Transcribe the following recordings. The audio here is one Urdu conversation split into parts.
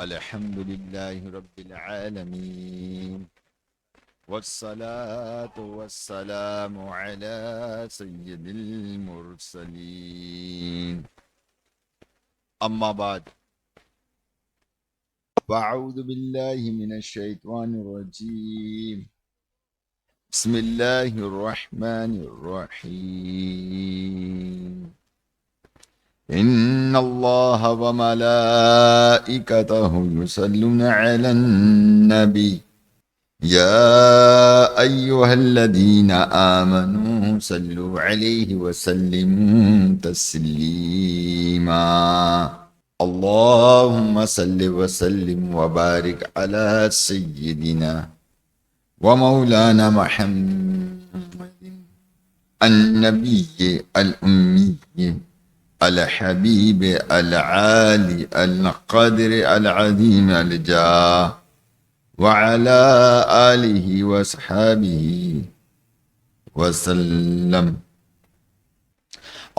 الحمد لله رب العالمين والصلاة والسلام على سيد المرسلين أما بعد فأعوذ بالله من الشيطان الرجيم بسم الله الرحمن الرحيم إن الله وملائكته يصلون على النبي يا أيها الذين آمنوا صلوا عليه وسلموا تسليما اللهم صل وسلم وبارك على سيدنا ومولانا محمد النبي الأمي الحبيب العالي القدر العظيم الجاه وعلى آله وصحبه وسلم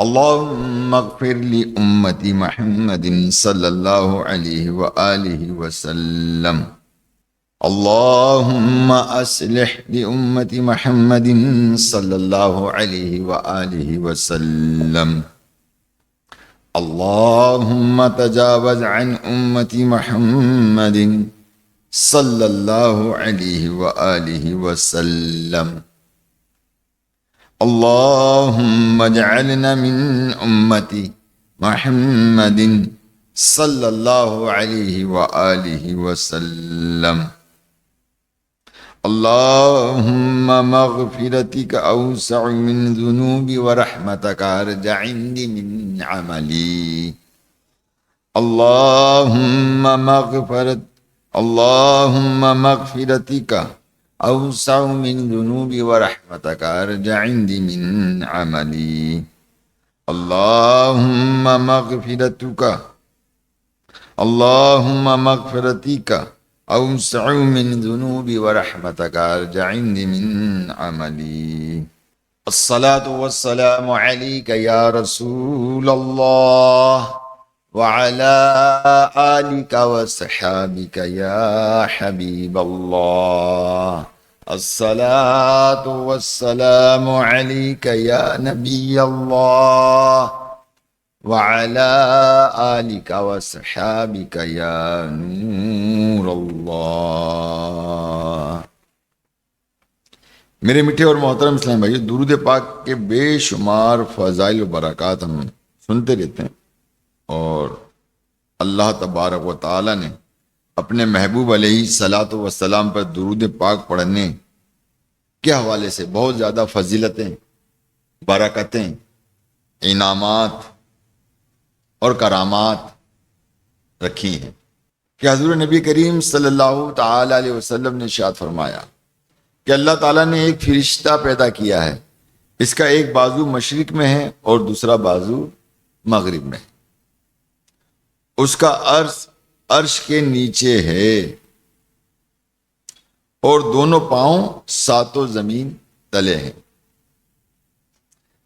اللهم اغفر لأمة محمد صلى الله عليه وآله وسلم اللهم أصلح لأمة محمد صلى الله عليه وآله وسلم اللهم تجاوز عن أمة محمد صلى الله عليه وآله وسلم اللهم اجعلنا من أمة محمد صلى الله عليه وآله وسلم اللهم مغفرتك أوسع من ذنوبي ورحمتك أرجع عندي من عملي اللهم مغفرتك أوسع من ذنوبي ورحمتك أرجع عندي من عملي اللهم مغفرتك أوسع من ذنوبي ورحمتك أرجع عندي من عملي الصلاة والسلام عليك يا رسول الله وعلى آلك وصحابك يا حبيب الله الصلاة والسلام عليك يا نبي الله وعلى آلك وصحابك يا نور الله میرے میٹھے اور محترم اسلام بھائیو، درود پاک کے بے شمار فضائل و برکات ہم سنتے رہتے ہیں، اور اللہ تبارک و تعالی نے اپنے محبوب علیہ الصلاۃ والسلام پر درود پاک پڑھنے کے حوالے سے بہت زیادہ فضیلتیں، برکتیں، انعامات اور کرامات رکھی ہیں کہ حضور نبی کریم صلی اللہ تعالی علیہ وسلم نے ارشاد فرمایا کہ اللہ تعالیٰ نے ایک فرشتہ پیدا کیا ہے، اس کا ایک بازو مشرق میں ہے اور دوسرا بازو مغرب میں ہے، اس کا عرش کے نیچے ہے اور دونوں پاؤں ساتوں زمین تلے ہیں۔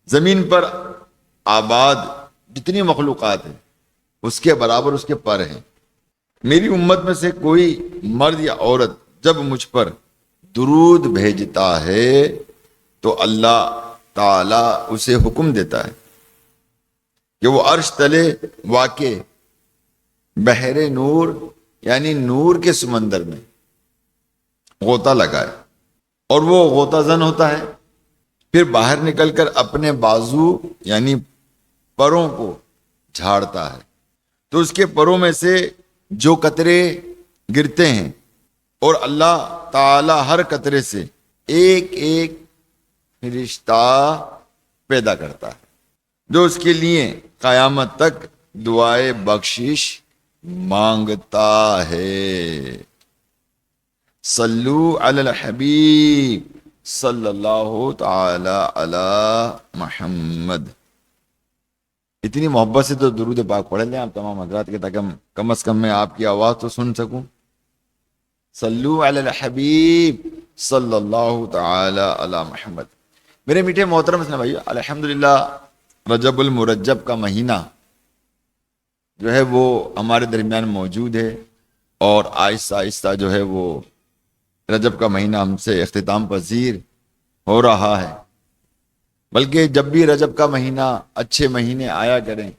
زمین پر آباد جتنی مخلوقات ہیں اس کے برابر اس کے پر ہیں۔ میری امت میں سے کوئی مرد یا عورت جب مجھ پر درود بھیجتا ہے تو اللہ تعالی اسے حکم دیتا ہے کہ وہ عرش تلے واقع بحر نور یعنی نور کے سمندر میں غوطہ لگائے، اور وہ غوطہ زن ہوتا ہے، پھر باہر نکل کر اپنے بازو یعنی پروں کو جھاڑتا ہے تو اس کے پروں میں سے جو قطرے گرتے ہیں، اور اللہ تعالی ہر قطرے سے ایک ایک فرشتہ پیدا کرتا ہے جو اس کے لیے قیامت تک دعائے بخشش مانگتا ہے۔ صلو علی الحبیب صلی اللہ تعالی علی محمد۔ اتنی محبت سے تو درود پاک پڑھ لیں آپ تمام حضرات کے، تاکہ کم از کم میں آپ کی آواز تو سن سکوں۔ صلو علی الحبیب صلی اللہ تعالی علی محمد۔ میرے میٹھے محترم اسلام بھائی، الحمدللہ رجب المرجب کا مہینہ جو ہے وہ ہمارے درمیان موجود ہے، اور آہستہ آہستہ جو ہے وہ رجب کا مہینہ ہم سے اختتام پذیر ہو رہا ہے۔ بلکہ جب بھی رجب کا مہینہ، اچھے مہینے آیا کریں،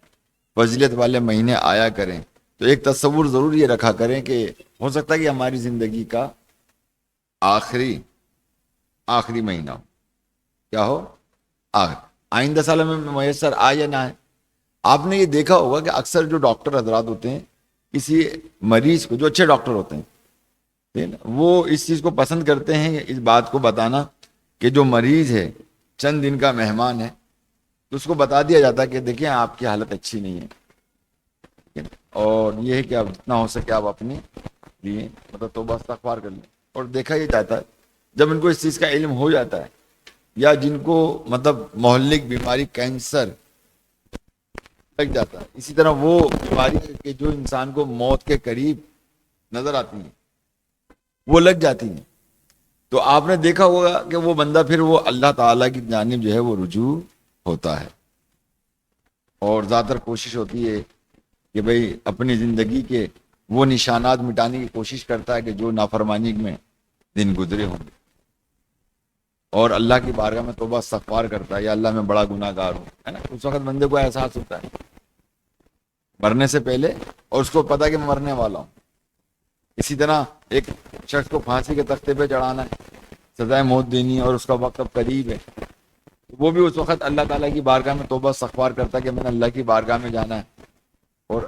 فضیلت والے مہینے آیا کریں، تو ایک تصور ضرور یہ رکھا کریں کہ ہو سکتا ہے کہ ہماری زندگی کا آخری مہینہ ہو۔ کیا ہو؟ آئندہ سال میں میسر آئے یا نہ آئے۔ آپ نے یہ دیکھا ہوگا کہ اکثر جو ڈاکٹر حضرات ہوتے ہیں، کسی مریض کو، جو اچھے ڈاکٹر ہوتے ہیں، وہ اس چیز کو پسند کرتے ہیں، اس بات کو بتانا کہ جو مریض ہے چند دن کا مہمان ہے، تو اس کو بتا دیا جاتا ہے کہ دیکھیں آپ کی حالت اچھی نہیں ہے، اور یہ ہے کہ آپ جتنا ہو سکے آپ اپنے لیے مطلب توبہ استغفار کر لیں۔ اور دیکھا یہ جاتا ہے جب ان کو اس چیز کا علم ہو جاتا ہے، یا جن کو مطلب مہلک بیماری کینسر لگ جاتا ہے، اسی طرح وہ بیماری کہ جو انسان کو موت کے قریب نظر آتی ہیں وہ لگ جاتی ہیں، تو آپ نے دیکھا ہوگا کہ وہ بندہ پھر وہ اللہ تعالیٰ کی جانب جو ہے وہ رجوع ہوتا ہے، اور زیادہ تر کوشش ہوتی ہے کہ بھئی اپنی زندگی کے وہ نشانات مٹانے کی کوشش کرتا ہے کہ جو نافرمانی میں دن گزرے ہوں گے، اور اللہ کی بارگاہ میں توبہ استغفار کرتا ہے، یا اللہ میں بڑا گناہ گار ہوں، ہے نا۔ اس وقت بندے کو احساس ہوتا ہے مرنے سے پہلے، اور اس کو پتا کہ میں مرنے والا ہوں۔ اسی طرح ایک شخص کو پھانسی کے تختے پہ چڑھانا ہے، سزائے موت دینی ہے، اور اس کا وقت اب قریب ہے، وہ بھی اس وقت اللہ تعالیٰ کی بارگاہ میں توبہ استغفار کرتا ہے کہ میں نے اللہ کی بارگاہ میں جانا ہے، اور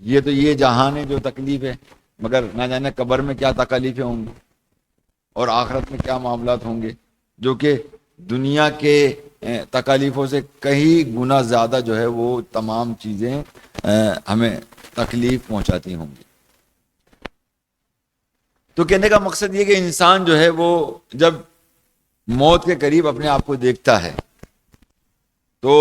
یہ تو یہ جہان ہے جو تکلیف ہے، مگر نہ جانے قبر میں کیا تکلیفیں ہوں گی، اور آخرت میں کیا معاملات ہوں گے، جو کہ دنیا کے تکالیفوں سے کئی گنا زیادہ جو ہے وہ تمام چیزیں ہمیں تکلیف پہنچاتی ہوں گی۔ تو کہنے کا مقصد یہ کہ انسان جو ہے وہ جب موت کے قریب اپنے آپ کو دیکھتا ہے تو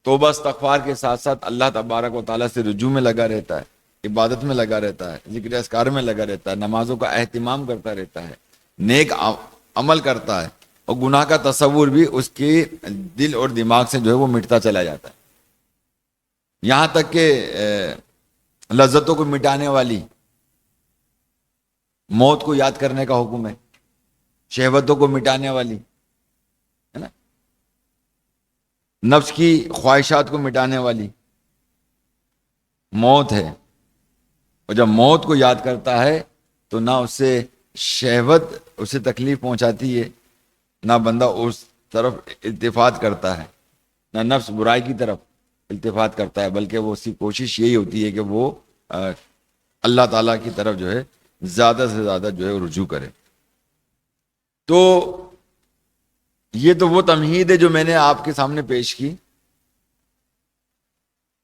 توبہ استغفار کے ساتھ ساتھ اللہ تبارک و تعالیٰ سے رجوع میں لگا رہتا ہے، عبادت میں لگا رہتا ہے، ذکر اذکار میں لگا رہتا ہے، نمازوں کا اہتمام کرتا رہتا ہے، نیک عمل کرتا ہے، اور گناہ کا تصور بھی اس کے دل اور دماغ سے جو ہے وہ مٹتا چلا جاتا ہے، یہاں تک کہ لذتوں کو مٹانے والی موت کو یاد کرنے کا حکم ہے، شہوتوں کو مٹانے والی، ہے نا، نفس کی خواہشات کو مٹانے والی موت ہے، اور جب موت کو یاد کرتا ہے تو نہ اسے شہوت اسے تکلیف پہنچاتی ہے، نہ بندہ اس طرف التفات کرتا ہے، نہ نفس برائی کی طرف التفات کرتا ہے، بلکہ وہ اس کی کوشش یہی ہوتی ہے کہ وہ اللہ تعالیٰ کی طرف جو ہے زیادہ سے زیادہ جو ہے رجوع کرے۔ تو یہ تو وہ تمہید ہے جو میں نے آپ کے سامنے پیش کی۔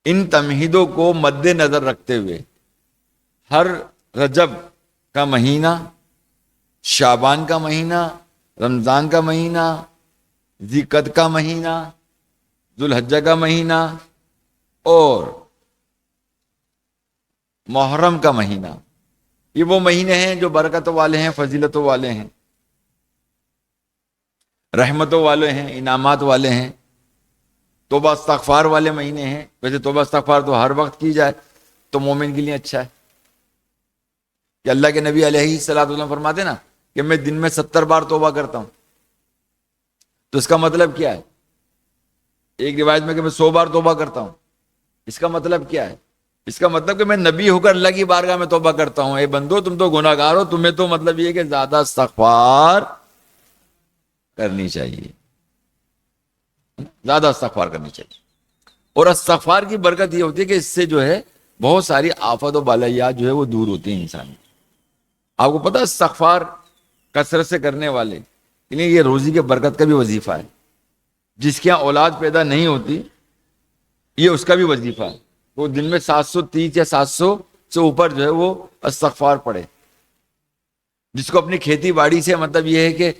ان تمہیدوں کو مد نظر رکھتے ہوئے ہر رجب کا مہینہ، شعبان کا مہینہ، رمضان کا مہینہ، ذی القعدہ کا مہینہ، ذو الحجہ کا مہینہ، اور محرم کا مہینہ، یہ وہ مہینے ہیں جو برکتوں والے ہیں، فضیلتوں والے ہیں، رحمتوں والے ہیں، انعامات والے ہیں، توبہ استغفار والے مہینے ہیں۔ ویسے توبہ استغفار تو ہر وقت کی جائے تو مومن کے لیے اچھا ہے، کہ اللہ کے نبی علیہ الصلوۃ والسلام فرماتے نا کہ میں دن میں 70 بار توبہ کرتا ہوں، تو اس کا مطلب کیا ہے؟ ایک روایت میں کہ میں 100 بار توبہ کرتا ہوں، اس کا مطلب کیا ہے؟ اس کا مطلب کہ میں نبی ہو کر اللہ کی بارگاہ میں توبہ کرتا ہوں، اے بندو تم تو گناہ گار ہو، تمہیں تو مطلب یہ کہ زیادہ استغفار کرنی چاہیے، زیادہ استغفار کرنی چاہیے۔ اور استغفار کی برکت یہ ہوتی ہے کہ اس سے جو ہے بہت ساری آفات و بلایات جو ہے وہ دور ہوتی ہیں انسان کی۔ آپ کو پتہ ہے استغفار کثرت سے کرنے والے کے لیے یہ روزی کے برکت کا بھی وظیفہ ہے۔ جس کے یہاں اولاد پیدا نہیں ہوتی، یہ اس کا بھی وظیفہ ہے، وہ دن میں 730 یا 700 سے اوپر جو ہے وہ استغفار پڑھے۔ جس کو اپنی کھیتی باڑی سے مطلب یہ ہے کہ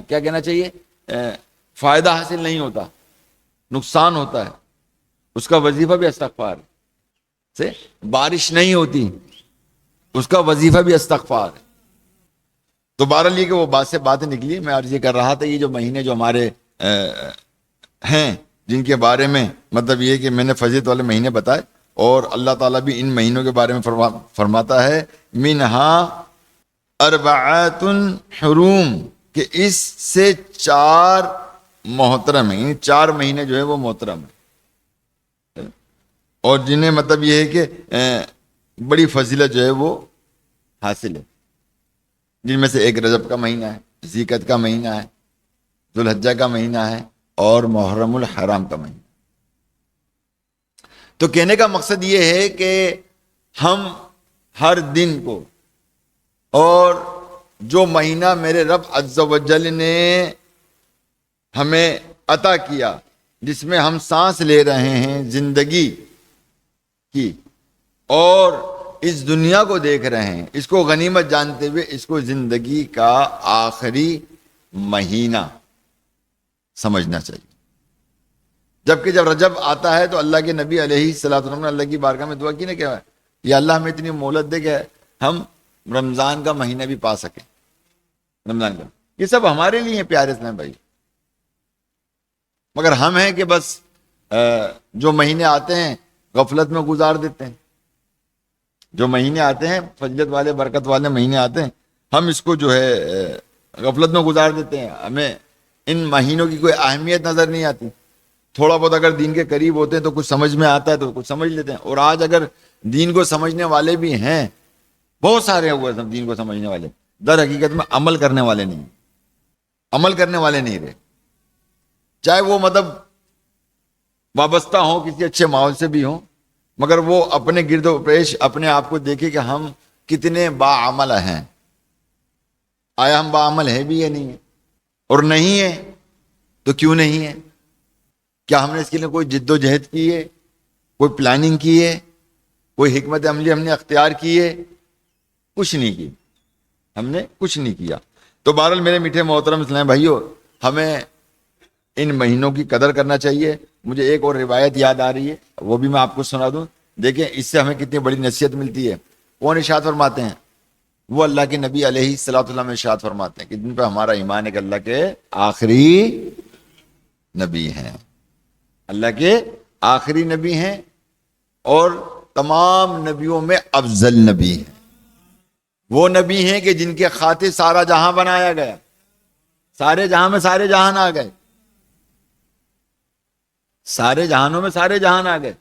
کیا کہنا چاہیے، فائدہ حاصل نہیں ہوتا، نقصان ہوتا ہے، اس کا وظیفہ بھی استغفار سے۔ بارش نہیں ہوتی، اس کا وظیفہ بھی استغفار ہے۔ تو بہرحال یہ کہ وہ بات سے باتیں نکلی، میں عرض یہ کر رہا تھا یہ جو مہینے جو ہمارے ہیں جن کے بارے میں مطلب یہ کہ میں نے فضیلت والے مہینے بتائے، اور اللہ تعالیٰ بھی ان مہینوں کے بارے میں فرماتا ہے منہا اربعات حرم، کہ اس سے 4 محترم ہیں، یعنی 4 مہینے جو ہے وہ محترم ہیں، اور جنہیں مطلب یہ ہے کہ بڑی فضیلت جو ہے وہ حاصل ہے، جن میں سے ایک رجب کا مہینہ ہے، ذیقعدہ کا مہینہ ہے، ذوالحجہ کا مہینہ ہے، اور محرم الحرام کا مہینہ۔ تو کہنے کا مقصد یہ ہے کہ ہم ہر دن کو، اور جو مہینہ میرے رب عز و جل نے ہمیں عطا کیا، جس میں ہم سانس لے رہے ہیں زندگی کی، اور اس دنیا کو دیکھ رہے ہیں، اس کو غنیمت جانتے ہوئے اس کو زندگی کا آخری مہینہ سمجھنا چاہیے۔ جبکہ جب رجب آتا ہے تو اللہ کے نبی علیہ الصلوۃ والسلام نے اللہ کی بارگاہ میں دعا کی نا، کیا یا اللہ ہمیں اتنی مہلت دے کہ ہم رمضان کا مہینہ بھی پا سکیں۔ رمضان کا یہ سب ہمارے لیے ہیں پیارے اسلام بھائی، مگر ہم ہیں کہ بس جو مہینے آتے ہیں غفلت میں گزار دیتے ہیں۔ جو مہینے آتے ہیں فضیلت والے برکت والے مہینے آتے ہیں، ہم اس کو جو ہے غفلت میں گزار دیتے ہیں، ہمیں ان مہینوں کی کوئی اہمیت نظر نہیں آتی۔ تھوڑا بہت اگر دین کے قریب ہوتے ہیں تو کچھ سمجھ میں آتا ہے تو کچھ سمجھ لیتے ہیں، اور آج اگر دین کو سمجھنے والے بھی ہیں، بہت سارے ہوئے سب دین کو سمجھنے والے، در حقیقت میں عمل کرنے والے نہیں، عمل کرنے والے نہیں رہے، چاہے وہ مطلب وابستہ ہوں کسی اچھے ماحول سے بھی ہوں، مگر وہ اپنے گرد و پیش اپنے آپ کو دیکھے کہ ہم کتنے باعمل ہیں۔ آیا ہم باعمل ہیں بھی یا نہیں ہے؟ اور نہیں ہے تو کیوں نہیں ہے؟ کیا ہم نے اس کے لیے کوئی جد و جہد کی ہے، کوئی پلاننگ کی ہے، کوئی حکمت عملی ہم نے اختیار کی ہے؟ کچھ نہیں کی، ہم نے کچھ نہیں کیا۔ تو بہرحال میرے میٹھے محترم اسلام بھائیو، ہمیں ان مہینوں کی قدر کرنا چاہیے۔ مجھے ایک اور روایت یاد آ رہی ہے، وہ بھی میں آپ کو سنا دوں، دیکھیں اس سے ہمیں کتنی بڑی نصیحت ملتی ہے۔ کون ارشاد فرماتے ہیں؟ وہ اللہ کے نبی علیہ الصلوۃ والسلام ارشاد فرماتے ہیں کہ جن پہ ہمارا ایمان ہے کہ اللہ کے آخری نبی ہیں، اللہ کے آخری نبی ہیں، اور تمام نبیوں میں افضل نبی ہیں۔ وہ نبی ہیں کہ جن کے خاطر سارا جہاں بنایا گیا، سارے جہاں میں سارے جہان آ گئے، سارے جہانوں میں سارے جہان آ گئے۔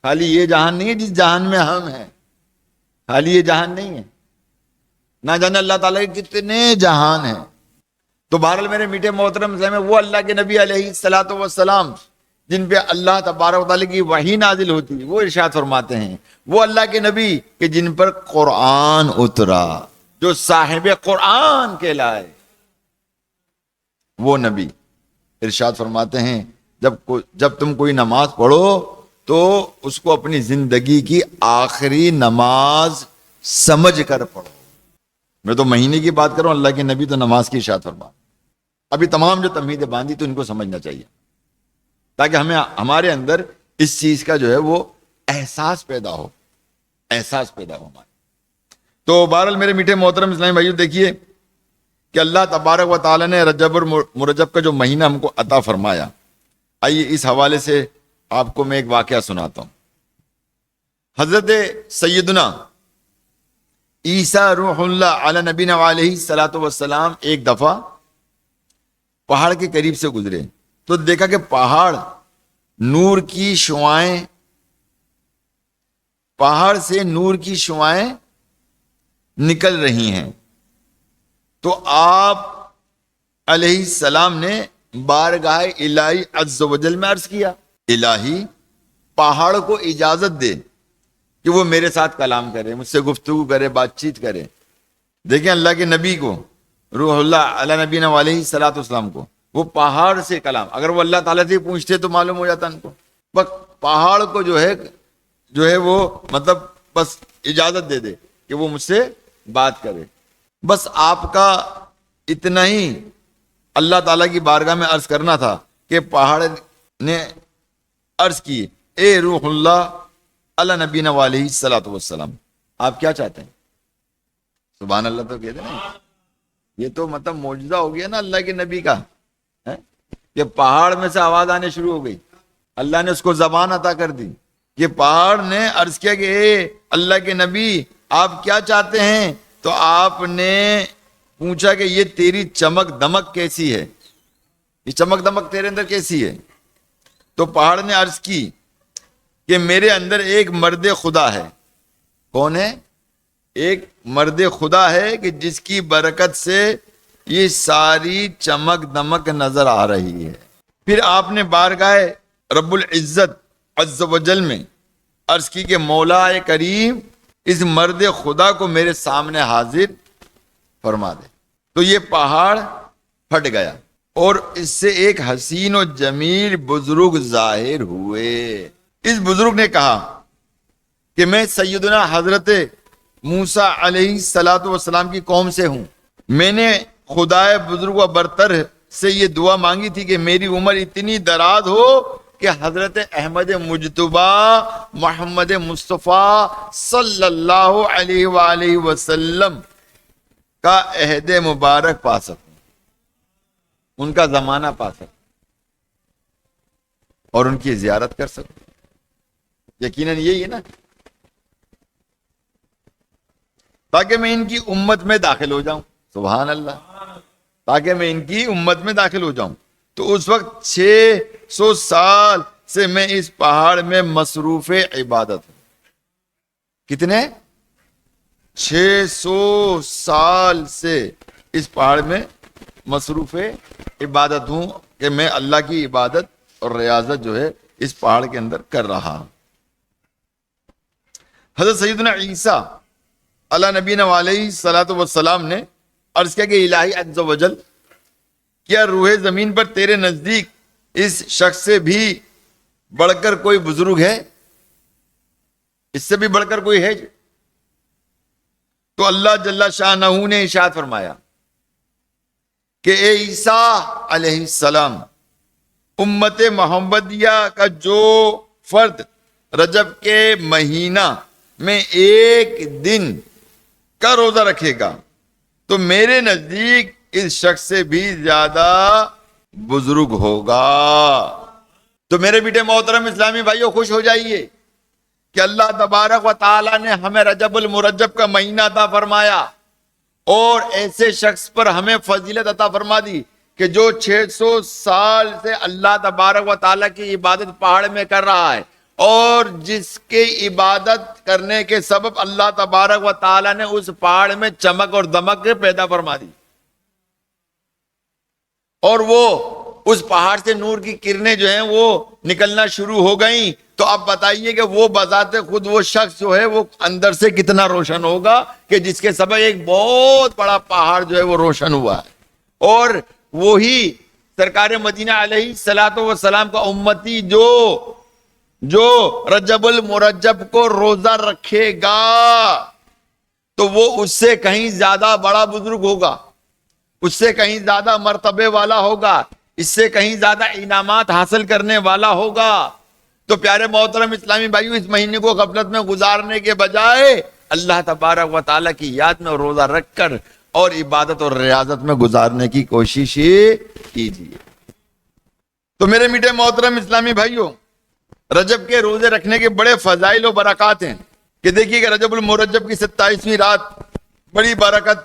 خالی یہ جہان نہیں ہے جس جہان میں ہم ہیں، خالی یہ جہان نہیں ہے، نہ جانے اللہ تعالیٰ کے کتنے جہان ہیں۔ تو بہرحال میرے میٹھے محترم سے میں وہ اللہ کے نبی علیہ الصلوۃ والسلام جن پہ اللہ تبارک و تعالیٰ کی وحی نازل ہوتی ہے، وہ ارشاد فرماتے ہیں وہ اللہ کے نبی کہ جن پر قرآن اترا، جو صاحب قرآن کہلائے، وہ نبی ارشاد فرماتے ہیں جب تم کوئی نماز پڑھو تو اس کو اپنی زندگی کی آخری نماز سمجھ کر پڑھو۔ میں تو مہینے کی بات کروں، اللہ کے نبی تو نماز کی ارشاد فرما۔ ابھی تمام جو تمہیدیں باندھی تو ان کو سمجھنا چاہیے، تاکہ ہمارے اندر اس چیز کا جو ہے وہ احساس پیدا ہو، احساس پیدا ہو ہمارے۔ تو بہرحال میرے میٹھے محترم اسلامی بھائیو، دیکھیے کہ اللہ تبارک و تعالیٰ نے رجب اور مرجب کا جو مہینہ ہم کو عطا فرمایا، آئیے اس حوالے سے آپ کو میں ایک واقعہ سناتا ہوں۔ حضرت سیدنا عیسیٰ روح اللہ علی نبینا علیہ الصلوۃ والسلام ایک دفعہ پہاڑ کے قریب سے گزرے تو دیکھا کہ پہاڑ نور کی شعائیں، پہاڑ سے نور کی شعائیں نکل رہی ہیں۔ تو آپ علیہ السلام نے بارگاہ الہی عز و جل میں عرض کیا، الہی پہاڑ کو اجازت دے کہ وہ میرے ساتھ کلام کرے، مجھ سے گفتگو کرے، بات چیت کرے۔ دیکھیں اللہ کے نبی کو، روح اللہ علی نبینا علیہ الصلوۃ والسلام کو، وہ پہاڑ سے کلام، اگر وہ اللہ تعالیٰ سے پوچھتے تو معلوم ہو جاتا ان کو، بس پہاڑ کو جو ہے وہ مطلب بس اجازت دے دے کہ وہ مجھ سے بات کرے۔ بس آپ کا اتنا ہی اللہ تعالیٰ کی بارگاہ میں عرض کرنا تھا کہ پہاڑ نے عرض کی، اے روح اللہ علی نبینا علیہ الصلوۃ والسلام، آپ کیا چاہتے ہیں؟ سبحان اللہ تو کہتے ہیں نا، یہ تو مطلب معجزہ ہو گیا نا اللہ کے نبی کا، کہ پہاڑ میں سے آواز آنے شروع ہو گئی، اللہ نے اس کو زبان عطا کر دی، کہ پہاڑ نے عرض کیا کہ اے اللہ کے نبی آپ کیا چاہتے ہیں؟ تو آپ نے پوچھا کہ یہ تیری چمک دمک کیسی ہے، یہ چمک دمک تیرے اندر کیسی ہے؟ تو پہاڑ نے عرض کی کہ میرے اندر ایک مرد خدا ہے۔ کون ہے؟ ایک مرد خدا ہے کہ جس کی برکت سے یہ ساری چمک دمک نظر آ رہی ہے۔ پھر آپ نے بارگاہ رب العزت عز و جل میں عرض کی کہ مولا کریم اس مرد خدا کو میرے سامنے حاضر فرما دے۔ تو یہ پہاڑ پھٹ گیا اور اس سے ایک حسین و جمیل بزرگ ظاہر ہوئے۔ اس بزرگ نے کہا کہ میں سیدنا حضرت موسیٰ علیہ الصلوۃ والسلام کی قوم سے ہوں۔ میں نے خدائے بزرگ و برتر سے یہ دعا مانگی تھی کہ میری عمر اتنی دراز ہو کہ حضرت احمد مجتبی محمد مصطفیٰ صلی اللہ علیہ وآلہ وسلم کا عہد مبارک پا سکوں، ان کا زمانہ پا سکوں اور ان کی زیارت کر سکوں۔ یقیناً یہی ہے نا، تاکہ میں ان کی امت میں داخل ہو جاؤں۔ سبحان اللہ، تاکہ میں ان کی امت میں داخل ہو جاؤں۔ تو اس وقت 600 سال سے میں اس پہاڑ میں مصروف عبادت ہوں۔ کتنے؟ 600 سال سے اس پہاڑ میں مصروف عبادت ہوں کہ میں اللہ کی عبادت اور ریاضت جو ہے اس پہاڑ کے اندر کر رہا ہوں۔ حضرت سیدنا عیسیٰ علی نبینا علیہ الصلوۃ والسلام نے عرض کیا کہ الہی عز و جل، کیا روح زمین پر تیرے نزدیک اس شخص سے بھی بڑھ کر کوئی بزرگ ہے؟ اس سے بھی بڑھ کر کوئی ہے؟ تو اللہ جل شانہ نے ارشاد فرمایا کہ اے عیسیٰ علیہ السلام، امت محمدیہ کا جو فرد رجب کے مہینہ میں ایک دن کا روزہ رکھے گا تو میرے نزدیک اس شخص سے بھی زیادہ بزرگ ہوگا۔ تو میرے بیٹے محترم اسلامی بھائیوں، خوش ہو جائیے کہ اللہ تبارک و تعالی نے ہمیں رجب المرجب کا مہینہ عطا فرمایا اور ایسے شخص پر ہمیں فضیلت عطا فرما دی کہ جو 600 سال سے اللہ تبارک و تعالی کی عبادت پہاڑ میں کر رہا ہے، اور جس کے عبادت کرنے کے سبب اللہ تبارک و تعالی نے اس پہاڑ میں چمک اور دمک پیدا فرما دی، اور وہ اس پہاڑ سے نور کی کرنیں جو ہیں وہ نکلنا شروع ہو گئیں۔ تو اب بتائیے کہ وہ بذات خود وہ شخص جو ہے وہ اندر سے کتنا روشن ہوگا کہ جس کے سبب ایک بہت بڑا پہاڑ جو ہے وہ روشن ہوا ہے۔ اور وہی سرکار مدینہ علیہ الصلوۃ والسلام کا امتی جو رجب المرجب کو روزہ رکھے گا تو وہ اس سے کہیں زیادہ بڑا بزرگ ہوگا، اس سے کہیں زیادہ مرتبے والا ہوگا، اس سے کہیں زیادہ انعامات حاصل کرنے والا ہوگا۔ تو پیارے محترم اسلامی بھائیو، اس مہینے کو غفلت میں گزارنے کے بجائے اللہ تبارک و تعالیٰ کی یاد میں روزہ رکھ کر اور عبادت اور ریاضت میں گزارنے کی کوشش کیجیے۔ تو میرے میٹھے محترم اسلامی بھائیو، رجب کے روزے رکھنے کے بڑے فضائل و برکات ہیں کہ دیکھیے کہ رجب المرجب کی 27ویں رات بڑی برکت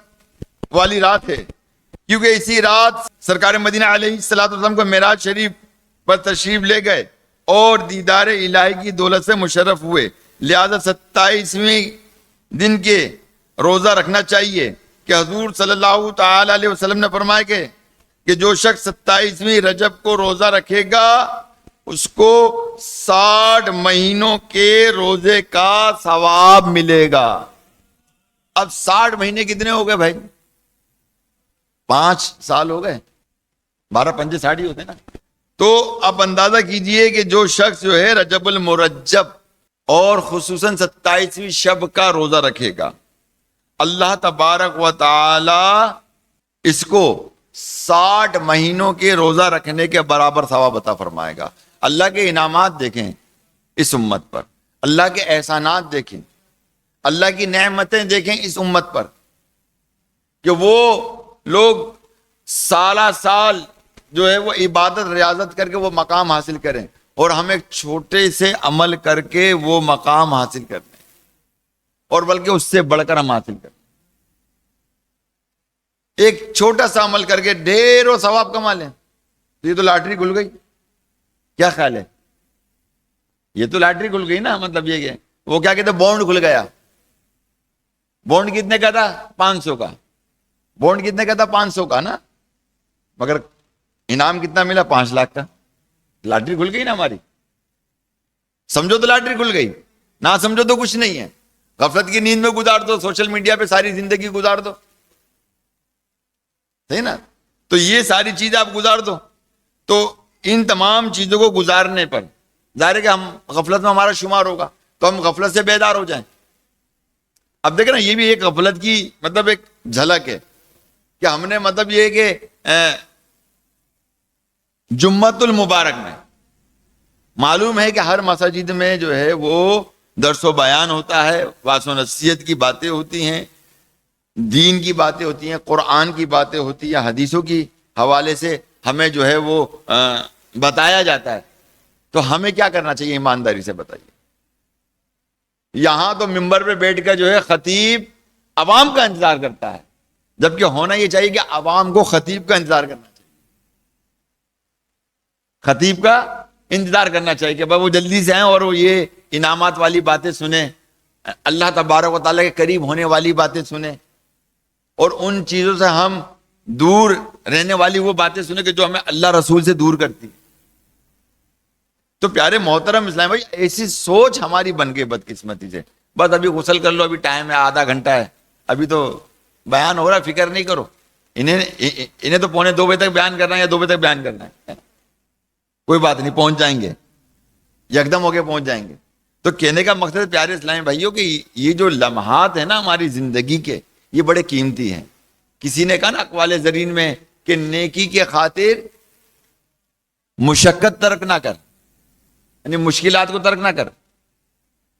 والی رات ہے، کیونکہ اسی رات سرکار مدینہ علیہ الصلوۃ والسلام کو معراج شریف پر تشریف لے گئے اور دیدار الہی کی دولت سے مشرف ہوئے، لہذا 27ویں دن کے روزہ رکھنا چاہیے کہ حضور صلی اللہ تعالی علیہ وسلم نے فرمایا کہ جو شخص 27ویں رجب کو روزہ رکھے گا اس کو 60 مہینوں کے روزے کا ثواب ملے گا۔ اب 60 مہینے کتنے ہو گئے بھائی؟ 5 سال ہو گئے، 12 پنجے 60 ہی ہوتے نا۔ تو اب اندازہ کیجئے کہ جو شخص جو ہے رجب المرجب اور خصوصاً 27ویں شب کا روزہ رکھے گا، اللہ تبارک و تعالی اس کو 60 مہینوں کے روزہ رکھنے کے برابر ثواب عطا فرمائے گا۔ اللہ کے انعامات دیکھیں اس امت پر، اللہ کے احسانات دیکھیں، اللہ کی نعمتیں دیکھیں اس امت پر، کہ وہ لوگ سالہ سال جو ہے وہ عبادت ریاضت کر کے وہ مقام حاصل کریں، اور ہم ایک چھوٹے سے عمل کر کے وہ مقام حاصل کر لیں، اور بلکہ اس سے بڑھ کر ہم حاصل کریں۔ ایک چھوٹا سا عمل کر کے ڈھیروں ثواب کما لیں، تو یہ تو لاٹری کھل گئی۔ کیا خیال ہے؟ یہ تو لاٹری کھل گئی نا، مطلب یہ کہ وہ کیا کہتے بونڈ کھل گیا۔ بونڈ کتنے کا تھا؟ 500 کا۔ بونڈ کتنے کا تھا؟ 500 کا نا، مگر انعام کتنا ملا؟ 5 لاکھ کا۔ لاٹری کھل گئی نا ہماری۔ سمجھو تو لاٹری کھل گئی، نہ سمجھو تو کچھ نہیں ہے۔ غفلت کی نیند میں گزار دو، سوشل میڈیا پہ ساری زندگی گزار دو، صحیح نا؟ تو یہ ساری چیزیں آپ گزار دو، تو ان تمام چیزوں کو گزارنے پر ظاہر ہے کہ ہم غفلت میں ہمارا شمار ہوگا، تو ہم غفلت سے بیدار ہو جائیں۔ اب دیکھیں نا، یہ بھی ایک غفلت کی مطلب ایک جھلک ہے کہ ہم نے مطلب یہ کہ جمعۃ المبارک میں معلوم ہے کہ ہر مسجد میں جو ہے وہ درس و بیان ہوتا ہے، واعظ و نصیحت کی باتیں ہوتی ہیں، دین کی باتیں ہوتی ہیں، قرآن کی باتیں ہوتی ہیں، حدیثوں کی حوالے سے ہمیں جو ہے وہ بتایا جاتا ہے۔ تو ہمیں کیا کرنا چاہیے؟ ایمانداری سے بتائیے۔ یہاں تو ممبر پہ بیٹھ کر جو ہے خطیب عوام کا انتظار کرتا ہے، جبکہ ہونا یہ چاہیے کہ عوام کو خطیب کا انتظار کرنا چاہیے، خطیب کا انتظار کرنا چاہیے کہ بھائی وہ جلدی سے آئیں اور وہ یہ انعامات والی باتیں سنیں، اللہ تبارک و تعالیٰ کے قریب ہونے والی باتیں سنیں، اور ان چیزوں سے ہم دور رہنے والی وہ باتیں سنیں کہ جو ہمیں اللہ رسول سے دور کرتی۔ تو پیارے محترم اسلام بھائی، ایسی سوچ ہماری بن گئی بدقسمتی سے، بس ابھی غسل کر لو، ابھی ٹائم ہے، آدھا گھنٹہ ہے، ابھی تو بیان ہو رہا ہے، فکر نہیں کرو۔ انہیں تو 1:45 بجے تک بیان کرنا ہے یا 2 بجے تک بیان کرنا ہے، کوئی بات نہیں، پہنچ جائیں گے، یکدم ہو کے پہنچ جائیں گے۔ تو کہنے کا مقصد پیارے اسلامی بھائیوں کہ یہ جو لمحات ہیں نا ہماری زندگی کے، یہ بڑے قیمتی ہیں۔ کسی نے کہا نا اقوال زرین میں کہ نیکی کے خاطر مشقت ترک نہ کر، یعنی مشکلات کو ترک نہ کر،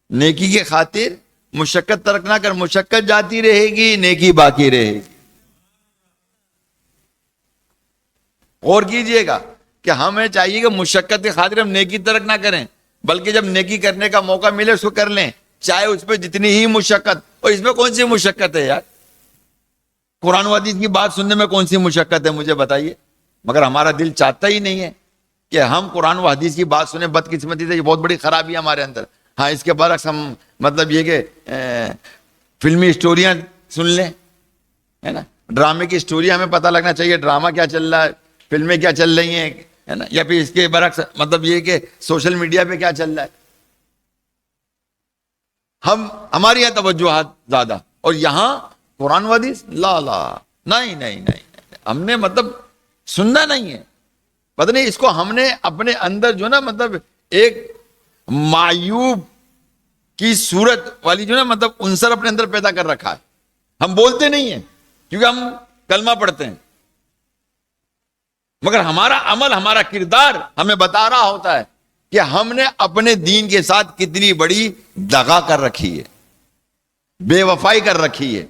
نیکی کے خاطر مشقت ترک نہ کر، مشقت جاتی رہے گی، نیکی باقی رہے گی۔ غور کیجئے گا کہ ہمیں چاہیے کہ مشقت کے خاطر ہم نیکی ترک نہ کریں، بلکہ جب نیکی کرنے کا موقع ملے اس کو کر لیں، چاہے اس پہ جتنی ہی مشقت۔ اور اس میں کون سی مشقت ہے یار؟ قرآن و حدیث کی بات سننے میں کون سی مشقت ہے؟ مجھے بتائیے۔ مگر ہمارا دل چاہتا ہی نہیں ہے کہ ہم قرآن و حدیث کی بات سنیں۔ بدقسمتی سے یہ بہت بڑی خرابی ہے ہمارے اندر۔ ہاں، اس کے برعکس ہم مطلب یہ کہ فلمی اسٹوریاں سن لیں، ہے نا، ڈرامے کی اسٹوری ہمیں پتہ لگنا چاہیے، ڈرامہ کیا چل رہا ہے، فلمیں کیا چل رہی ہیں، ہے نا، یا پھر اس کے برعکس مطلب یہ کہ سوشل میڈیا پہ کیا چل رہا ہے۔ ہماری یہاں توجہات زیادہ، اور یہاں قرآن و حدیث لا نہیں، ہم نے مطلب سننا نہیں ہے۔ پتہ نہیں اس کو ہم نے اپنے اندر جو نا مطلب ایک معیوب کی صورت والی جو نا مطلب عنصر اپنے اندر پیدا کر رکھا ہے۔ ہم بولتے نہیں ہیں کیونکہ ہم کلمہ پڑھتے ہیں، مگر ہمارا عمل، ہمارا کردار ہمیں بتا رہا ہوتا ہے کہ ہم نے اپنے دین کے ساتھ کتنی بڑی دغا کر رکھی ہے، بے وفائی کر رکھی ہے۔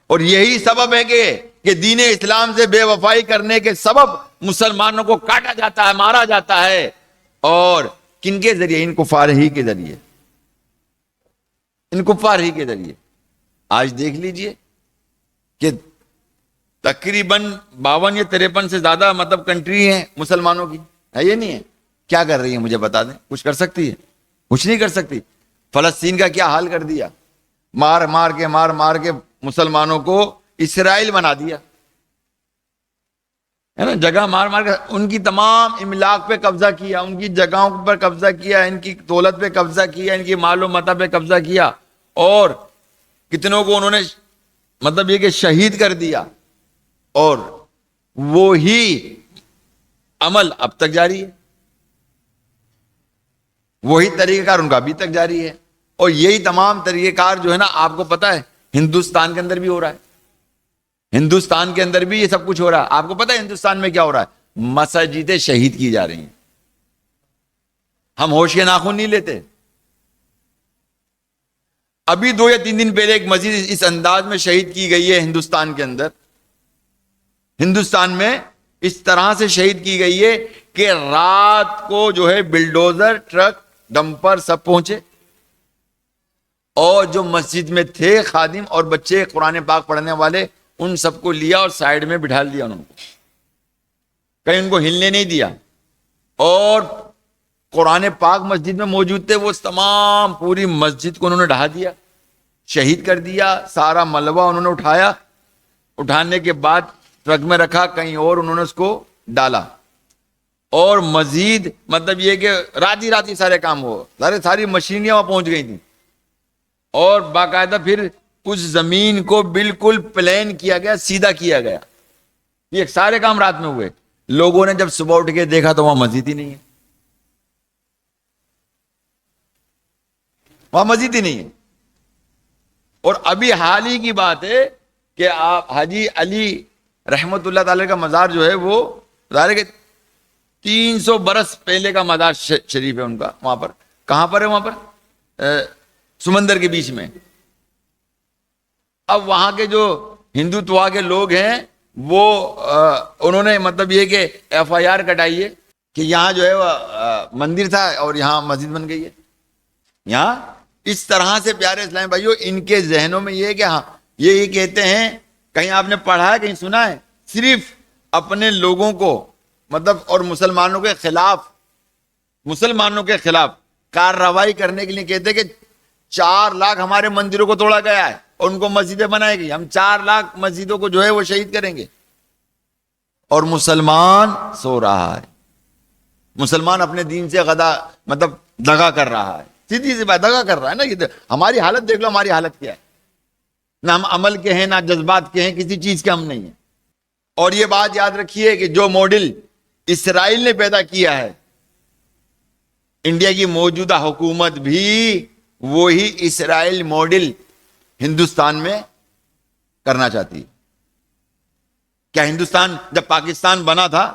اور یہی سبب ہے کہ دین اسلام سے بے وفائی کرنے کے سبب مسلمانوں کو کاٹا جاتا ہے، مارا جاتا ہے، اور کن کے ذریعے؟ ان کفار ہی کے ذریعے، ان کفار ہی کے ذریعے۔ آج دیکھ لیجئے کہ تقریباً 52 یا 53 سے زیادہ مطلب کنٹری ہیں مسلمانوں کی، ہے یہ نہیں ہے؟ کیا کر رہی ہے؟ مجھے بتا دیں، کچھ کر سکتی ہے؟ کچھ نہیں کر سکتی۔ فلسطین کا کیا حال کر دیا، مار مار کے مسلمانوں کو اسرائیل بنا دیا، ہے نا، جگہ مار کے ان کی تمام املاک پہ قبضہ کیا، ان کی جگہوں پر قبضہ کیا، ان کی دولت پہ قبضہ کیا، ان کی مال و متاع پہ قبضہ کیا، اور کتنوں کو انہوں نے مطلب یہ کہ شہید کر دیا، اور وہی عمل اب تک جاری ہے، وہی طریقہ کار ان کا ابھی تک جاری ہے۔ اور یہی تمام طریقہ کار جو ہے نا، آپ کو پتا ہے ہندوستان کے اندر بھی ہو رہا ہے، ہندوستان کے اندر بھی یہ سب کچھ ہو رہا ہے۔ آپ کو پتا ہے ہندوستان میں کیا ہو رہا ہے؟ مساجدیں شہید کی جا رہی ہیں۔ ہم ہوش کے ناخن نہیں لیتے۔ ابھی 2 یا 3 دن پہلے ایک مسجد اس انداز میں شہید کی گئی ہے ہندوستان کے اندر، ہندوستان میں اس طرح سے شہید کی گئی ہے کہ رات کو جو ہے بلڈوزر، ٹرک، ڈمپر سب پہنچے، اور جو مسجد میں تھے خادم اور بچے قرآن پاک پڑھنے والے، ان سب کو لیا اور سائیڈ میں بٹھا دیا انہوں کو، کہیں ان کو ہلنے نہیں دیا، اور قرآن پاک مسجد میں موجود تھے، وہ تمام پوری مسجد کو انہوں نے ڈھا دیا، شہید کر دیا، سارا ملبہ انہوں نے اٹھایا، اٹھانے کے بعد ٹرک میں رکھا، کہیں اور انہوں نے اس کو ڈالا، اور مزید مطلب یہ کہ رات ہی سارے کام ہو، ساری مشینیاں وہاں پہنچ گئی تھیں، اور باقاعدہ پھر اس زمین کو بالکل پلین کیا گیا، سیدھا کیا گیا، یہ سارے کام رات میں ہوئے۔ لوگوں نے جب صبح اٹھ کے دیکھا تو وہاں مسجد ہی نہیں ہے، وہاں مسجد ہی نہیں ہے۔ اور ابھی حال ہی کی بات ہے کہ آپ حاجی علی رحمت اللہ تعالی کا مزار جو ہے، وہ ظاہر ہے کہ 300 برس پہلے کا مزار شریف ہے ان کا، وہاں پر کہاں پر ہے؟ وہاں پر سمندر کے بیچ میں۔ اب وہاں کے جو ہندوتوا کے لوگ ہیں وہ انہوں نے مطلب یہ کہ FIR کٹائی ہے کہ یہاں جو ہے وہ مندر تھا اور یہاں مسجد بن گئی ہے۔ یہاں اس طرح سے پیارے اسلام بھائیوں ان کے ذہنوں میں یہ ہے کہ ہاں یہ کہتے ہیں، کہیں آپ نے پڑھا ہے، کہیں سنا ہے، صرف اپنے لوگوں کو مطلب اور مسلمانوں کے خلاف کارروائی کرنے کے لیے کہتے ہیں کہ 4 لاکھ ہمارے مندروں کو توڑا گیا ہے اور ان کو مسجدیں بنائے گئی، ہم 4 لاکھ مسجدوں کو جو ہے وہ شہید کریں گے، اور مسلمان سو رہا ہے، مسلمان اپنے دین سے مطلب دغا کر رہا ہے، سیدھی سی بات، دغا کر رہا ہے نا۔ یہ ہماری حالت دیکھ لو، ہماری حالت کیا ہے، نہ ہم عمل کے ہیں، نہ جذبات کے ہیں، کسی چیز کے ہم نہیں ہیں۔ اور یہ بات یاد رکھیے کہ جو ماڈل اسرائیل نے پیدا کیا ہے، انڈیا کی موجودہ حکومت بھی وہی اسرائیل ماڈل ہندوستان میں کرنا چاہتی ہے۔ کیا ہندوستان جب پاکستان بنا تھا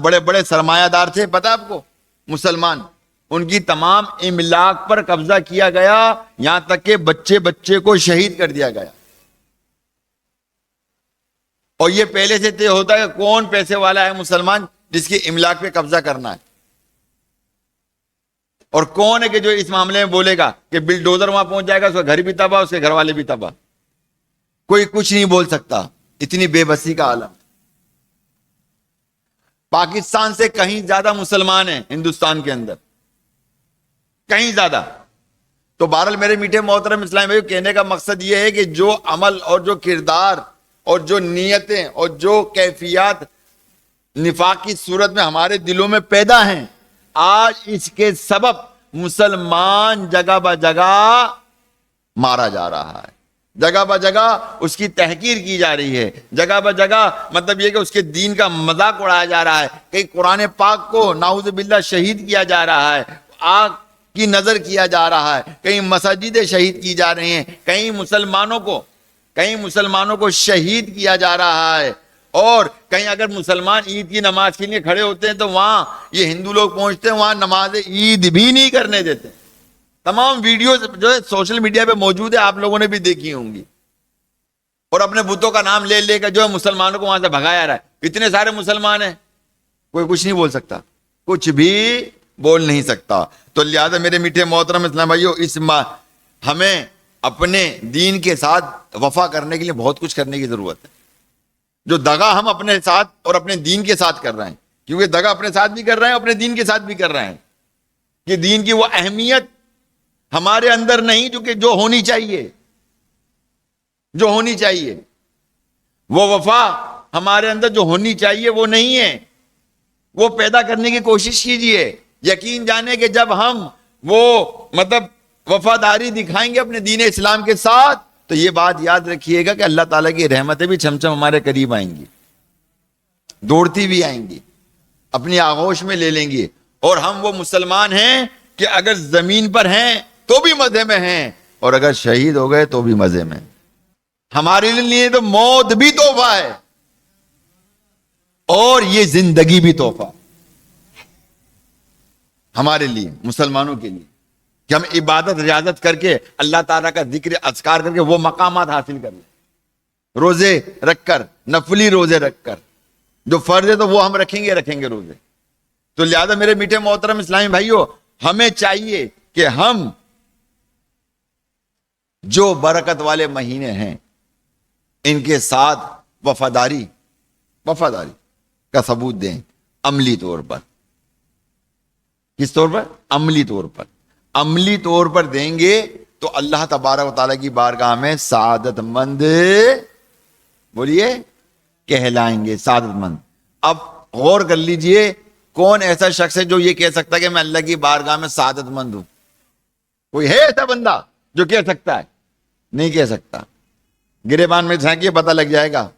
بڑے بڑے سرمایہ دار تھے، پتہ آپ کو، مسلمان، ان کی تمام املاک پر قبضہ کیا گیا، یہاں تک کہ بچے کو شہید کر دیا گیا۔ اور یہ پہلے سے طے ہوتا ہے کہ کون پیسے والا ہے مسلمان جس کی املاک پہ قبضہ کرنا ہے، اور کون ہے کہ جو اس معاملے میں بولے گا کہ بلڈوزر وہاں پہنچ جائے گا، اس کا گھر بھی تباہ، اس کے گھر والے بھی تباہ، کوئی کچھ نہیں بول سکتا، اتنی بے بسی کا عالم۔ پاکستان سے کہیں زیادہ مسلمان ہیں ہندوستان کے اندر، کہیں زیادہ۔ تو بہرحال میرے میٹھے محترم اسلام بھائی، کہنے کا مقصد یہ ہے کہ جو عمل اور جو کردار اور جو نیتیں اور جو کیفیات نفاق کی صورت میں ہمارے دلوں میں پیدا ہیں، آج اس کے سبب مسلمان جگہ بہ جگہ مارا جا رہا ہے، جگہ بہ جگہ اس کی تحقیر کی جا رہی ہے، جگہ بہ جگہ مطلب یہ کہ اس کے دین کا مذاق اڑایا جا رہا ہے، کہیں قرآن پاک کو نعوذ باللہ شہید کیا جا رہا ہے، آگ کی نظر کیا جا رہا ہے، کہیں مساجدیں شہید کی جا رہی ہیں، کہیں مسلمانوں کو شہید کیا جا رہا ہے، اور کہیں اگر مسلمان عید کی نماز کے لیے کھڑے ہوتے ہیں تو وہاں یہ ہندو لوگ پہنچتے ہیں، وہاں نماز عید بھی نہیں کرنے دیتے۔ تمام ویڈیوز جو ہے سوشل میڈیا پہ موجود ہے، آپ لوگوں نے بھی دیکھی ہوں گی، اور اپنے بتوں کا نام لے کر جو ہے مسلمانوں کو وہاں سے بھگایا رہا ہے۔ اتنے سارے مسلمان ہیں، کوئی کچھ نہیں بول سکتا، کچھ بھی بول نہیں سکتا۔ تو لہذا میرے میٹھے محترم اسلام بھائیو، ہمیں اپنے دین کے ساتھ وفا کرنے کے لیے بہت کچھ کرنے کی ضرورت ہے۔ جو دغا ہم اپنے ساتھ اور اپنے دین کے ساتھ کر رہے ہیں، کیونکہ دغا اپنے ساتھ بھی کر رہے ہیں، اپنے دین کے ساتھ بھی کر رہے ہیں، کہ دین کی وہ اہمیت ہمارے اندر نہیں جو ہونی چاہیے، وہ وفا ہمارے اندر جو ہونی چاہیے وہ نہیں ہے، وہ پیدا کرنے کی کوشش کیجئے۔ یقین جانے کہ جب ہم وہ مطلب وفاداری دکھائیں گے اپنے دین اسلام کے ساتھ، تو یہ بات یاد رکھیے گا کہ اللہ تعالیٰ کی رحمتیں بھی چھم چھم ہمارے قریب آئیں گی، دوڑتی بھی آئیں گی، اپنی آغوش میں لے لیں گی، اور ہم وہ مسلمان ہیں کہ اگر زمین پر ہیں تو بھی مزے میں ہیں، اور اگر شہید ہو گئے تو بھی مزے میں۔ ہمارے لیے تو موت بھی تحفہ ہے اور یہ زندگی بھی تحفہ ہمارے لیے، مسلمانوں کے لیے، کہ ہم عبادت ریاضت کر کے اللہ تعالیٰ کا ذکر اذکار کر کے وہ مقامات حاصل کر لیں، روزے رکھ کر، نفلی روزے رکھ کر، جو فرض ہے تو وہ ہم رکھیں گے روزے. تو لہذا میرے میٹھے محترم اسلامی بھائیوں، ہمیں چاہیے کہ ہم جو برکت والے مہینے ہیں ان کے ساتھ وفاداری کا ثبوت دیں عملی طور پر. کس طور پر؟ عملی طور پر دیں گے تو اللہ تبارک و تعالیٰ کی بارگاہ میں سعادت مند، بولیے، کہلائیں گے، سعادت مند. اب غور کر لیجئے، کون ایسا شخص ہے جو یہ کہہ سکتا ہے کہ میں اللہ کی بارگاہ میں سعادت مند ہوں؟ کوئی ہے ایسا بندہ جو کہہ سکتا ہے؟ نہیں کہہ سکتا. گریبان میں جھانکیے، پتہ لگ جائے گا.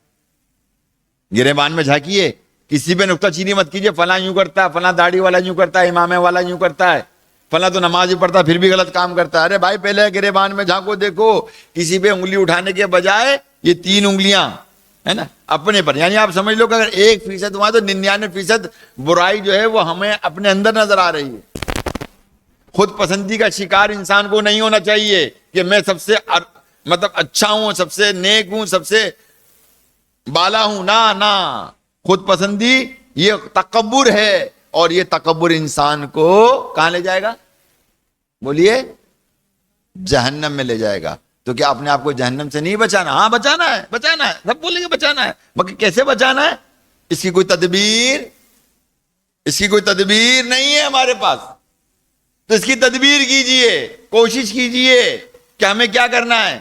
گریبان میں جھانکیے، کسی پہ نکتہ چینی مت کیجیے، فلاں یوں کرتا ہے، فلاں داڑھی والا یوں کرتا ہے، امامے والا یوں کرتا ہے، فلاں تو نماز ہی پڑھتا پھر بھی غلط کام کرتا ہے. ارے بھائی پہلے گریبان میں جھانکو، دیکھو کسی پہ انگلی اٹھانے کے بجائے یہ 3 انگلیاں ہے نا اپنے پر. یعنی آپ سمجھ لو کہ اگر 1% ہوا تو 99% برائی جو ہے وہ ہمیں اپنے اندر نظر آ رہی ہے. خود پسندی کا شکار انسان کو نہیں ہونا چاہیے کہ میں سب سے اچھا ہوں، سب سے نیک ہوں، سب سے بالا ہوں. نہ، خود پسندی یہ تکبر ہے، اور یہ تکبر انسان کو کہاں لے جائے گا؟ بولیے، جہنم میں لے جائے گا. تو کیا اپنے آپ کو جہنم سے نہیں بچانا؟ ہاں بچانا ہے، سب بولیں گے بچانا ہے، مگر کیسے بچانا ہے؟ اس کی کوئی تدبیر نہیں ہے ہمارے پاس. تو اس کی تدبیر کیجئے، کوشش کیجئے کہ ہمیں کیا کرنا ہے.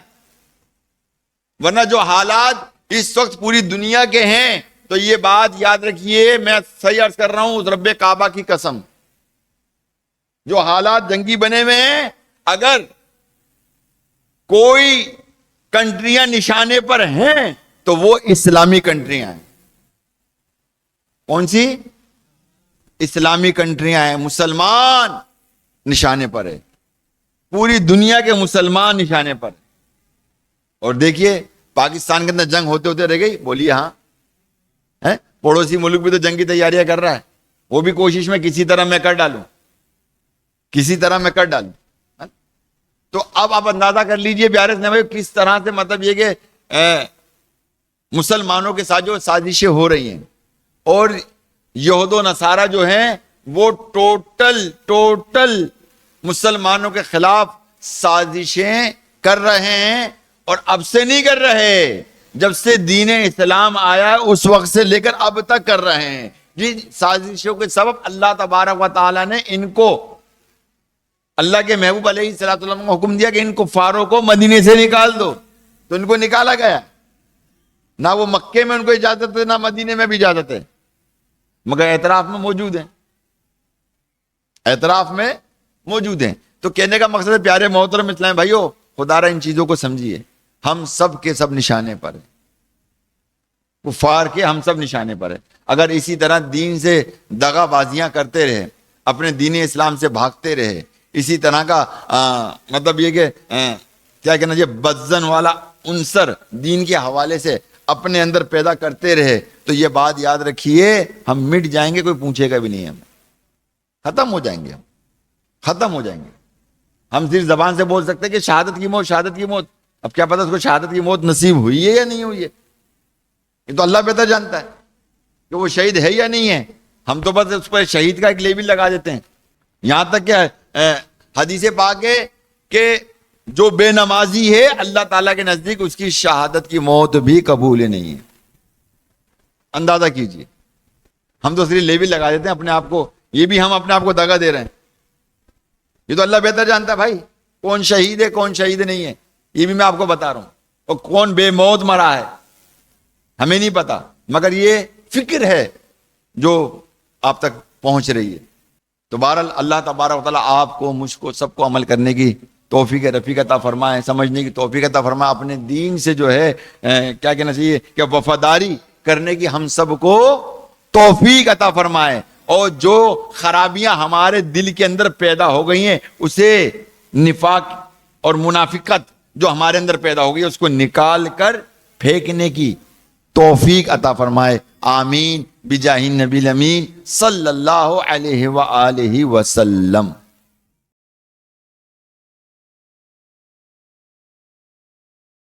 ورنہ جو حالات اس وقت پوری دنیا کے ہیں، تو یہ بات یاد رکھیے، میں صحیح عرض کر رہا ہوں رب کعبہ کی قسم، جو حالات جنگی بنے ہوئے ہیں، اگر کوئی کنٹریاں نشانے پر ہیں تو وہ اسلامی کنٹریاں ہیں. کون سی؟ اسلامی کنٹریاں ہیں. مسلمان نشانے پر ہے، پوری دنیا کے مسلمان نشانے پر. اور دیکھیے پاکستان کے اندر جنگ ہوتے رہ گئی، بولیے ہاں. پڑوسی ملک بھی تو جنگ کی تیاریاں کر رہا ہے، وہ بھی کوشش میں کسی طرح میں کر ڈالوں. تو اب آپ اندازہ کر لیجئے پیارے سے بھائی کس طرح سے مطلب یہ کہ مسلمانوں کے ساتھ جو سازشیں ہو رہی ہیں، اور یہود و نصارہ جو ہیں وہ ٹوٹل مسلمانوں کے خلاف سازشیں کر رہے ہیں. اور اب سے نہیں کر رہے، جب سے دین اسلام آیا اس وقت سے لے کر اب تک کر رہے ہیں. جن سازشوں کے سبب اللہ تبارک و تعالیٰ نے ان کو، اللہ کے محبوب علیہ الصلوۃ والسلام کو حکم دیا کہ ان کفاروں کو مدینے سے نکال دو. تو ان کو نکالا گیا. نہ وہ مکے میں ان کو اجازت ہے، نہ مدینے میں بھی اجازت ہے، مگر اعتراف میں موجود ہیں. تو کہنے کا مقصد ہے پیارے محترم اسلام بھائیو، خدا را ان چیزوں کو سمجھیے. ہم سب کے سب نشانے پر ہیں، کفار کے ہم سب نشانے پر ہیں. اگر اسی طرح دین سے دغا بازیاں کرتے رہے، اپنے دین اسلام سے بھاگتے رہے، اسی طرح کا مطلب یہ کہ کیا کہنا یہ بدزن والا عنصر دین کے حوالے سے اپنے اندر پیدا کرتے رہے، تو یہ بات یاد رکھیے ہم مٹ جائیں گے، کوئی پوچھے گا بھی نہیں. ہم ختم ہو جائیں گے. ہم صرف زبان سے بول سکتے ہیں کہ شہادت کی موت. اب کیا پتہ اس کو شہادت کی موت نصیب ہوئی ہے یا نہیں ہوئی ہے، یہ تو اللہ بہتر جانتا ہے کہ وہ شہید ہے یا نہیں ہے. ہم تو بس اس پر شہید کا ایک لیبل لگا دیتے ہیں. یہاں تک کہ حدیث پاک ہے کہ جو بے نمازی ہے اللہ تعالیٰ کے نزدیک اس کی شہادت کی موت بھی قبول نہیں ہے. اندازہ کیجئے، ہم تو صرف لیبل لگا دیتے ہیں اپنے آپ کو، یہ بھی ہم اپنے آپ کو دغا دے رہے ہیں. یہ تو اللہ بہتر جانتا ہے بھائی کون شہید ہے کون شہید نہیں ہے. یہ بھی میں آپ کو بتا رہا ہوں. اور کون بے موت مرا ہے ہمیں نہیں پتا، مگر یہ فکر ہے جو آپ تک پہنچ رہی ہے. تو بہرحال اللہ تبارک و تعالیٰ آپ کو، مجھ کو، سب کو عمل کرنے کی توفیق رفیق عطا فرمائے، سمجھنے کی توفیق عطا فرمائے. اپنے دین سے جو ہے کیا کہنا چاہیے کہ وفاداری کرنے کی ہم سب کو توفیق عطا فرمائے. اور جو خرابیاں ہمارے دل کے اندر پیدا ہو گئی ہیں، اسے نفاق اور منافقت جو ہمارے اندر پیدا ہو گئی ہے اس کو نکال کر پھینکنے کی توفیق عطا فرمائے. آمین بجاہ النبی الامین صلی اللہ علیہ وآلہ وسلم.